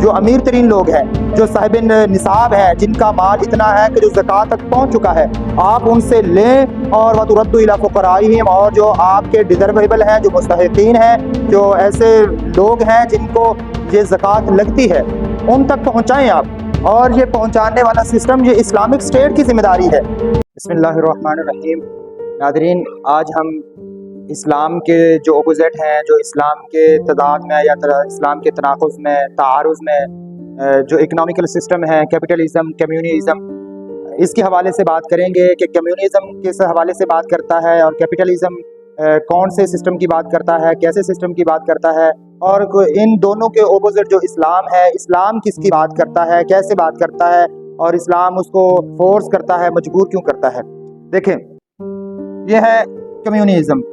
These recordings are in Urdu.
جو امیر ترین لوگ ہیں، جو صاحب نصاب ہیں، جن کا مال اتنا ہے کہ جو زکوٰۃ تک پہنچ چکا ہے، آپ ان سے لیں اور وَتُرَدُّ إِلَىٰ فُقَرَائِهِمْ، اور جو آپ کے ڈیزرویبل ہیں، جو مستحقین ہیں، جو ایسے لوگ ہیں جن کو یہ زکوٰۃ لگتی ہے، ان تک پہنچائیں آپ۔ اور یہ پہنچانے والا سسٹم یہ اسلامک اسٹیٹ کی ذمہ داری ہے۔ بسم اللہ الرحمن الرحیم۔ ناظرین، آج ہم اسلام کے جو اپوزٹ ہیں، جو اسلام کے تضاد میں یا اسلام کے تناقض میں، تعارض میں جو اکنامیکل سسٹم ہے، کیپٹلزم، کمیونزم، اس کے حوالے سے بات کریں گے کہ کمیونزم کس حوالے سے بات کرتا ہے اور کیپٹلزم کون سے سسٹم کی بات کرتا ہے، کیسے سسٹم کی بات کرتا ہے، اور ان دونوں کے اپوزٹ جو اسلام ہے، اسلام کس کی بات کرتا ہے، کیسے بات کرتا ہے، اور اسلام اس کو فورس کرتا ہے، مجبور کیوں کرتا ہے۔ دیکھیں، یہ ہے کمیونزم،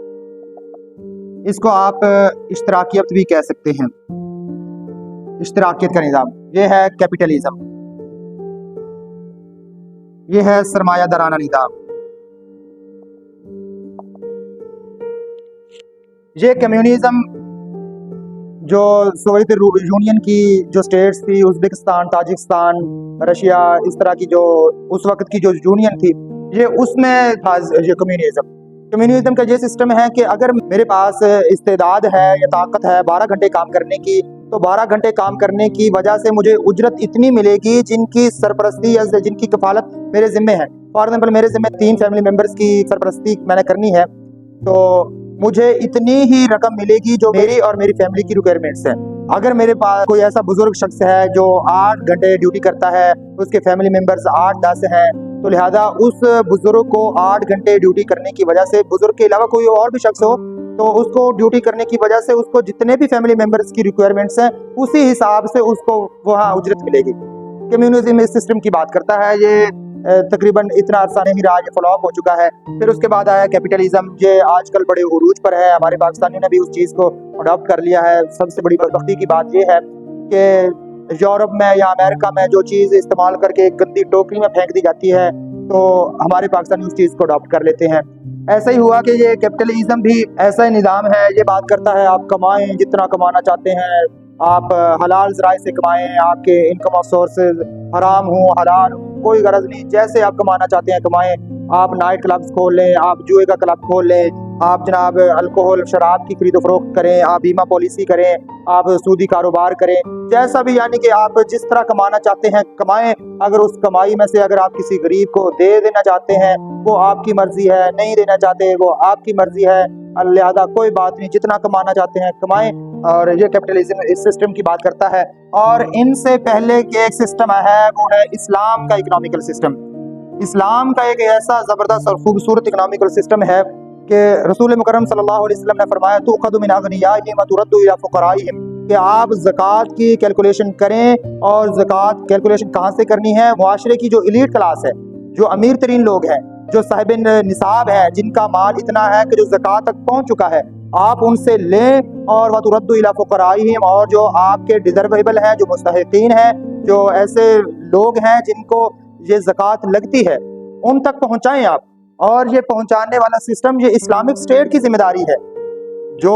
اس کو آپ اشتراکیت بھی کہہ سکتے ہیں، اشتراکیت کا نظام۔ یہ ہے کیپٹلزم، یہ ہے سرمایہ دارانہ نظام۔ یہ کمیونزم جو سوویت یونین کی جو سٹیٹس تھی، ازبکستان، تاجکستان، رشیا، اس طرح کی جو اس وقت کی جو یونین تھی، یہ اس میں تھا یہ کمیونزم کا یہ سسٹم ہے کہ اگر میرے پاس استعداد ہے یا طاقت ہے 12 گھنٹے کام کرنے کی، تو 12 گھنٹے کام کرنے کی وجہ سے مجھے اجرت اتنی ملے گی جن کی سرپرستی یا جن کی کفالت میرے ذمہ ہے۔ فار ایگزامپل، میرے ذمہ 3 فیملی ممبرس کی سرپرستی میں نے کرنی ہے، تو مجھے اتنی ہی رقم ملے گی جو میری اور میری فیملی کی ریکوائرمنٹس ہیں۔ اگر میرے پاس کوئی ایسا بزرگ شخص ہے جو 8 گھنٹے ڈیوٹی کرتا ہے، اس کے فیملی ممبرس 8-10 ہیں، تو لہذا اس بزرگ کو 8 گھنٹے ڈیوٹی کرنے کی وجہ سے، بزرگ کے علاوہ کوئی اور بھی شخص ہو تو اس کو ڈیوٹی کرنے کی وجہ سے اس کو جتنے بھی فیملی ممبرس کی ریکوائرمنٹس ہیں، اسی حساب سے اس کو وہاں اجرت ملے گی۔ کمیونزم اس سسٹم کی بات کرتا ہے۔ یہ تقریباً اتنا عرصہ نہیں رہا، یہ فلاپ ہو چکا ہے۔ پھر اس کے بعد آیا کیپٹلزم، یہ آج کل بڑے عروج پر ہے، ہمارے پاکستانیوں نے بھی اس چیز کو اڈاپٹ کر لیا ہے۔ سب سے بڑی بدبختی کی بات یہ ہے کہ یورپ میں یا امریکہ میں جو چیز استعمال کر کے ایک گندی ٹوکری میں پھینک دی جاتی ہے، تو ہمارے پاکستانی اس چیز کو اڈاپٹ کر لیتے ہیں۔ ایسا ہی ہوا کہ یہ کیپٹلزم بھی ایسا ہی نظام ہے، یہ بات کرتا ہے آپ کمائیں جتنا کمانا چاہتے ہیں، آپ حلال ذرائع سے کمائیں، آپ کے انکم آف سورسز حرام ہوں حلال ہوں، کوئی غرض نہیں، جیسے آپ کمانا چاہتے ہیں کمائیں۔ آپ نائٹ کلبز کھول لیں، آپ جوئے کا کلب کھول لیں، آپ جناب الکوہل شراب کی خرید و فروخت کریں، آپ بیمہ پالیسی کریں، آپ سودی کاروبار کریں، جیسا بھی، یعنی کہ آپ جس طرح کمانا چاہتے ہیں کمائیں۔ اگر اس کمائی میں سے اگر آپ کسی غریب کو دے دینا چاہتے ہیں، وہ آپ کی مرضی ہے، نہیں دینا چاہتے وہ آپ کی مرضی ہے، لہذا کوئی بات نہیں، جتنا کمانا چاہتے ہیں کمائیں۔ اور یہ کیپٹلزم اس سسٹم کی بات کرتا ہے۔ اور ان سے پہلے کہ ایک سسٹم ہے وہ ہے اسلام کا اکنامیکل سسٹم۔ اسلام کا ایک ایسا زبردست اور خوبصورت اکنامیکل سسٹم ہے کہ رسول مکرم صلی اللہ علیہ وسلم نے فرمایا تؤخذ من اغنیائہم وترد الی فقرائہم، کہ آپ زکوٰۃ کی کیلکولیشن کریں، اور زکوٰۃ کیلکولیشن کہاں سے کرنی ہے؟ معاشرے کی جو ایلیٹ کلاس ہے، جو امیر ترین لوگ ہیں، جو صاحب نصاب ہے، جن کا مال اتنا ہے کہ جو زکوٰۃ تک پہنچ چکا ہے، آپ ان سے لیں اور وترد الی فقرائہم، اور جو آپ کے ڈیزرویبل ہیں، جو مستحقین ہیں، جو ایسے لوگ ہیں جن کو یہ زکوٰۃ لگتی ہے، ان تک پہنچائیں آپ۔ اور یہ پہنچانے والا سسٹم یہ اسلامک اسٹیٹ کی ذمہ داری ہے، جو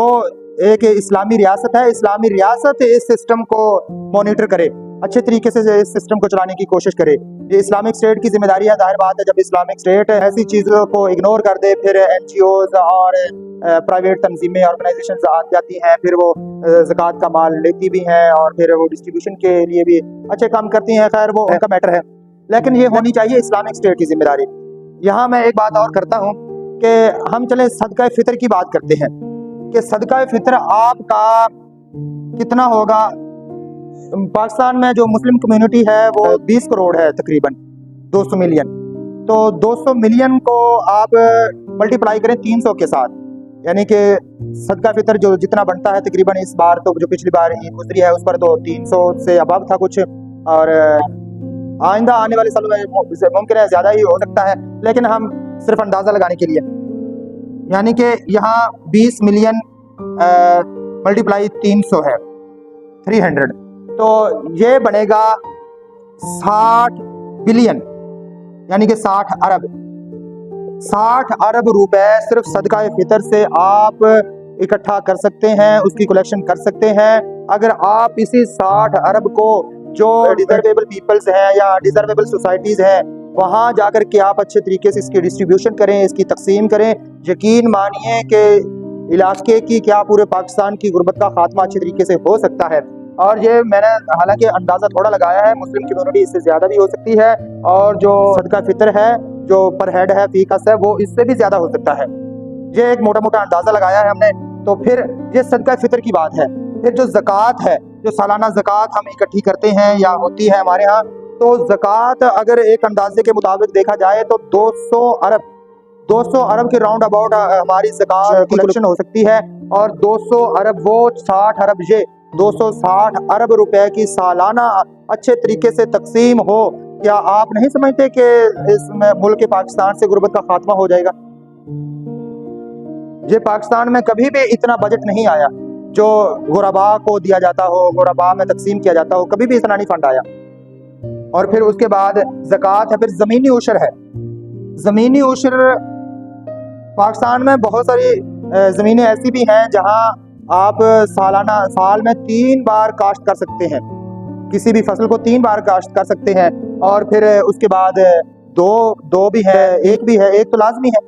ایک اسلامی ریاست ہے۔ اسلامی ریاست اس سسٹم کو مانیٹر کرے، اچھے طریقے سے اس سسٹم کو چلانے کی کوشش کرے۔ یہ اسلامک اسٹیٹ کی ذمہ داری ہے۔ ظاہر بات ہے جب اسلامک اسٹیٹ ایسی چیزوں کو اگنور کر دے، پھر NGOز اور پرائیویٹ تنظیمیں، آرگنائزیشنز آ جاتی ہیں، پھر وہ زکوٰۃ کا مال لیتی بھی ہیں اور پھر وہ ڈسٹریبیوشن کے لیے بھی اچھے کام کرتی ہیں، خیر وہ ان کا میٹر ہے، لیکن یہ ہونی چاہیے اسلامک اسٹیٹ کی ذمہ داری۔ یہاں میں ایک بات اور کرتا ہوں کہ ہم چلیں صدقہ فطر کی بات کرتے ہیں کہ صدقہ فطر آپ کا کتنا ہوگا۔ پاکستان میں جو مسلم کمیونٹی ہے وہ 20 کروڑ ہے، تقریباً 200 ملین۔ تو 200 ملین کو آپ ملٹی پلائی کریں 300 کے ساتھ، یعنی کہ صدقہ فطر جو جتنا بنتا ہے تقریباً اس بار، تو جو پچھلی بار عید گزری ہے اس پر تو 300 سے ابو تھا کچھ، اور آئندہ آنے والے سالوں میں ممکن ہے زیادہ ہی ہو سکتا ہے، لیکن ہم صرف اندازہ لگانے کے لیے، یعنی کہ یہاں 20 ملین ملٹی پلائی 300 ہے، 300، تو یہ بنے گا 60 بلین، یعنی کہ 60 ارب۔ 60 ارب روپے صرف صدقہ فطر سے آپ اکٹھا کر سکتے ہیں، اس کی کلیکشن کر سکتے ہیں، اگر آپ اسی 60 ارب کو جو ڈیزرویبل پیپلز ہیں یا ڈیزرویبل سوسائٹیز ہیں وہاں جا کر کے آپ اچھے طریقے سے اس کی ڈسٹریبیوشن کریں، اس کی تقسیم کریں، یقین مانیے کہ علاقے کی کیا پورے پاکستان کی غربت کا خاتمہ اچھے طریقے سے ہو سکتا ہے۔ اور یہ میں نے حالانکہ اندازہ تھوڑا لگایا ہے، مسلم کمیونٹی اس سے زیادہ بھی ہو سکتی ہے، اور جو صدقہ فطر ہے جو پر ہیڈ ہے فی کس ہے وہ اس سے بھی زیادہ ہو سکتا ہے۔ یہ ایک موٹا موٹا اندازہ لگایا ہے ہم نے۔ تو پھر یہ صدقہ فطر کی بات ہے۔ پھر جو زکوٰۃ ہے، جو سالانہ زکوٰۃ ہم اکٹھی کرتے ہیں یا ہوتی ہے ہمارے ہاں، تو زکوٰۃ اگر ایک اندازے کے مطابق دیکھا جائے تو 200 ارب کے راؤنڈ اباؤٹ ہماری زکوٰۃ کی کلیکشن ہو سکتی ہے، اور 200 ارب وہ 60 ارب یہ 260 ارب روپے کی سالانہ اچھے طریقے سے تقسیم ہو، کیا آپ نہیں سمجھتے کہ اس میں ملک پاکستان سے غربت کا خاتمہ ہو جائے گا؟ یہ پاکستان میں کبھی بھی اتنا بجٹ نہیں آیا جو غرباء کو دیا جاتا ہو، غرباء میں تقسیم کیا جاتا ہو، کبھی بھی اتنا نہیں فنڈ آیا۔ اور پھر اس کے بعد زکوٰۃ ہے، پھر زمینی عشر ہے۔ زمینی عشر پاکستان میں بہت ساری زمینیں ایسی بھی ہیں جہاں آپ سال میں 3 بار کاشت کر سکتے ہیں، کسی بھی فصل کو 3 بار کاشت کر سکتے ہیں، اور پھر اس کے بعد دو بھی ہے، ایک بھی ہے، ایک تو لازمی ہے۔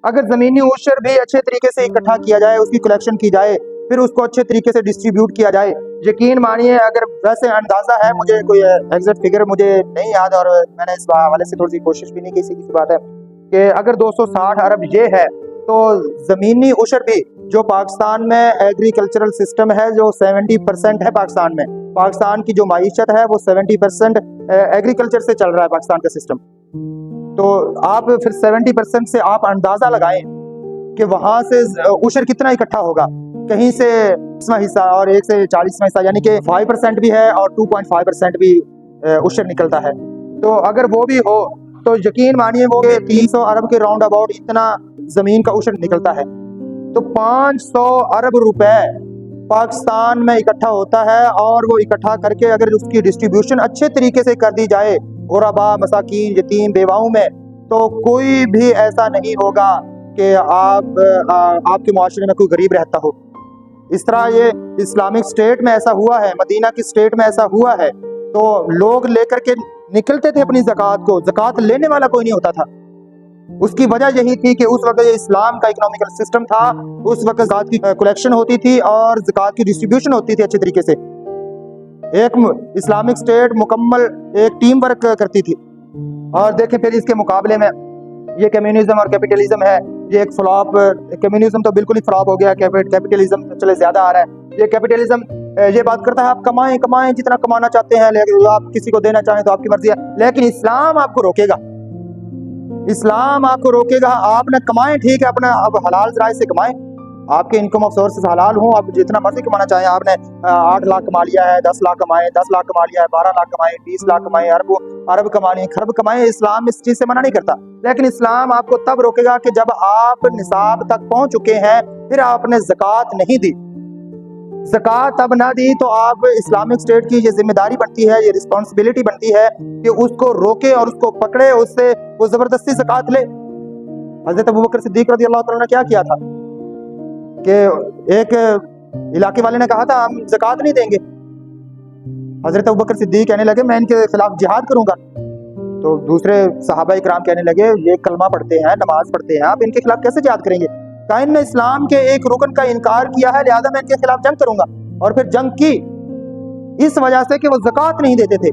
اگر زمینی عشر بھی اچھے طریقے سے اکٹھا کیا جائے، اس کی کلیکشن کی جائے، پھر اس کو اچھے طریقے سے ڈسٹریبیوٹ کیا جائے، یقین مانیے اگر ویسے اندازہ ہے، مجھے کوئی ایگزیکٹ فگر مجھے نہیں یاد، اور میں نے اس حوالے سے تھوڑی سی کوشش بھی نہیں کی، سیدھی سی بات ہے کہ اگر 260 ارب یہ ہے تو زمینی عشر بھی جو پاکستان میں ایگریکلچرل سسٹم ہے جو 70% ہے پاکستان کی جو معیشت ہے وہ 70% ایگریکلچر سے چل رہا ہے پاکستان کا سسٹم، تو آپ پھر 70% سے آپ اندازہ لگائیں کہ وہاں سے عشر کتنا اکٹھا ہوگا، کہیں سے 20واں حصہ اور ایک سے 40واں حصہ، یعنی کہ 5% بھی ہے اور 2.5% بھی عشر نکلتا ہے۔ تو اگر وہ بھی ہو تو یقین مانیے وہ 300 ارب کے راؤنڈ اباؤٹ اتنا زمین کا عشر نکلتا ہے، تو 500 ارب روپے پاکستان میں اکٹھا ہوتا ہے، اور وہ اکٹھا کر کے اگر اس کی ڈسٹریبیوشن اچھے طریقے سے کر دی جائے غرباء، مساکین، یتیم، بیواؤں میں، تو کوئی بھی ایسا نہیں ہوگا کہ آپ کے معاشرے میں کوئی غریب رہتا ہو۔ اس طرح یہ اسلامک اسٹیٹ میں ایسا ہوا ہے، مدینہ کی اسٹیٹ میں ایسا ہوا ہے، تو لوگ لے کر کے نکلتے تھے اپنی زکوٰۃ کو، زکوٰۃ لینے والا کوئی نہیں ہوتا تھا۔ اس کی وجہ یہی تھی کہ اس وقت یہ اسلام کا اکنامیکل سسٹم تھا، اس وقت زکوٰۃ کی کلیکشن ہوتی تھی اور زکوٰۃ کی ڈسٹریبیوشن ہوتی تھی اچھے طریقے سے، ایک اسلامک اسٹیٹ مکمل ایک ٹیم ورک کرتی تھی۔ اور دیکھیں پھر اس کے مقابلے میں یہ کمیونزم اور کیپٹلزم ہے، یہ ایک فلاپ، کمیونزم تو بالکل ہی فلاپ ہو گیا، کیپٹلزم چلے زیادہ آ رہا ہے۔ یہ کیپٹلزم یہ بات کرتا ہے آپ کمائیں جتنا کمانا چاہتے ہیں، لیکن آپ کسی کو دینا چاہیں تو آپ کی مرضی ہے، لیکن اسلام آپ کو روکے گا، اسلام آپ کو روکے گا۔ آپ نے کمائیں، ٹھیک ہے، اپنا اب حلال ذرائع سے کمائیں، آپ کے انکم آف سورسز حلال ہوں، آپ جتنا مرضی کمانا چاہیں، آپ نے 8 لاکھ کما لیا ہے، 10 لاکھ کمائیں، 10 لاکھ کما لیا ہے، 12 لاکھ کمائیں، 20 لاکھ کمائیں، ارب کمائیں، خرب کمائیں، اسلام اس چیز سے منع نہیں کرتا، لیکن اسلام آپ کو تب روکے گا کہ جب آپ نصاب تک پہنچ چکے ہیں، پھر آپ نے زکوٰۃ نہیں دی، زکوٰۃ تب نہ دی تو آپ اسلامک اسٹیٹ کی یہ ذمہ داری بنتی ہے، یہ رسپانسبلٹی بنتی ہے کہ اس کو روکے اور اس کو پکڑے، اس سے وہ زبردستی زکوٰۃ لے۔ حضرت ابوبکر صدیق رضی اللہ تعالیٰ نے کیا کیا تھا کہ ایک علاقے والے نے کہا تھا ہم زکوٰۃ نہیں دیں گے، حضرت ابوبکر صدیق کہنے لگے میں ان کے خلاف جہاد کروں گا، تو دوسرے صحابہ کرام کہنے لگے یہ کلمہ پڑھتے ہیں، نماز پڑھتے ہیں، آپ ان کے خلاف کیسے جہاد کریں گے؟ کہا ان نے اسلام کے ایک رکن کا انکار کیا ہے، لہذا میں ان کے خلاف جنگ کروں گا، اور پھر جنگ کی اس وجہ سے کہ وہ زکوٰۃ نہیں دیتے تھے۔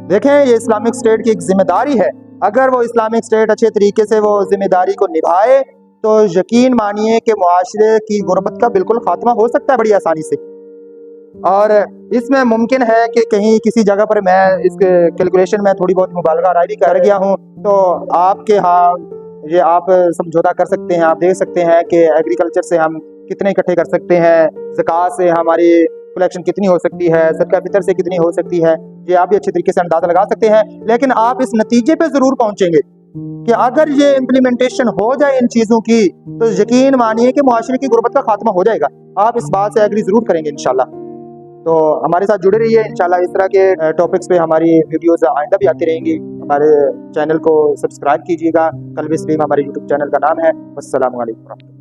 دیکھیں یہ اسلامک اسٹیٹ کی ایک ذمہ داری ہے، اگر وہ اسلامک اسٹیٹ اچھے طریقے سے وہ ذمہ داری کو نبھائے تو یقین مانیے کہ معاشرے کی غربت کا بالکل خاتمہ ہو سکتا ہے بڑی آسانی سے۔ اور اس میں ممکن ہے کہ کہیں کسی جگہ پر میں اس کے کیلکولیشن میں تھوڑی بہت مبالغہ رائے بھی کر گیا ہوں، تو آپ کے ہاں یہ آپ سمجھوتا کر سکتے ہیں، آپ دیکھ سکتے ہیں کہ ایگریکلچر سے ہم کتنے اکٹھے کر سکتے ہیں، زکوٰۃ سے ہماری کلیکشن کتنی ہو سکتی ہے، صدقہ فطر سے کتنی ہو سکتی ہے، یہ آپ بھی اچھے طریقے سے اندازہ لگا سکتے ہیں، لیکن آپ اس نتیجے پہ ضرور پہنچیں گے کہ اگر یہ امپلیمنٹیشن ہو جائے ان چیزوں کی تو یقین مانیے کہ معاشرے کی غربت کا خاتمہ ہو جائے گا۔ آپ اس بات سے ایگری ضرور کریں گے انشاءاللہ۔ تو ہمارے ساتھ جڑے رہیے، انشاءاللہ اس طرح کے ٹاپکس پہ ہماری ویڈیوز آئندہ بھی آتی رہیں گی۔ ہمارے چینل کو سبسکرائب کیجیے گا، قلب سلیم ہمارے یوٹیوب چینل کا نام ہے۔ السلام علیکم ورحمۃ اللہ۔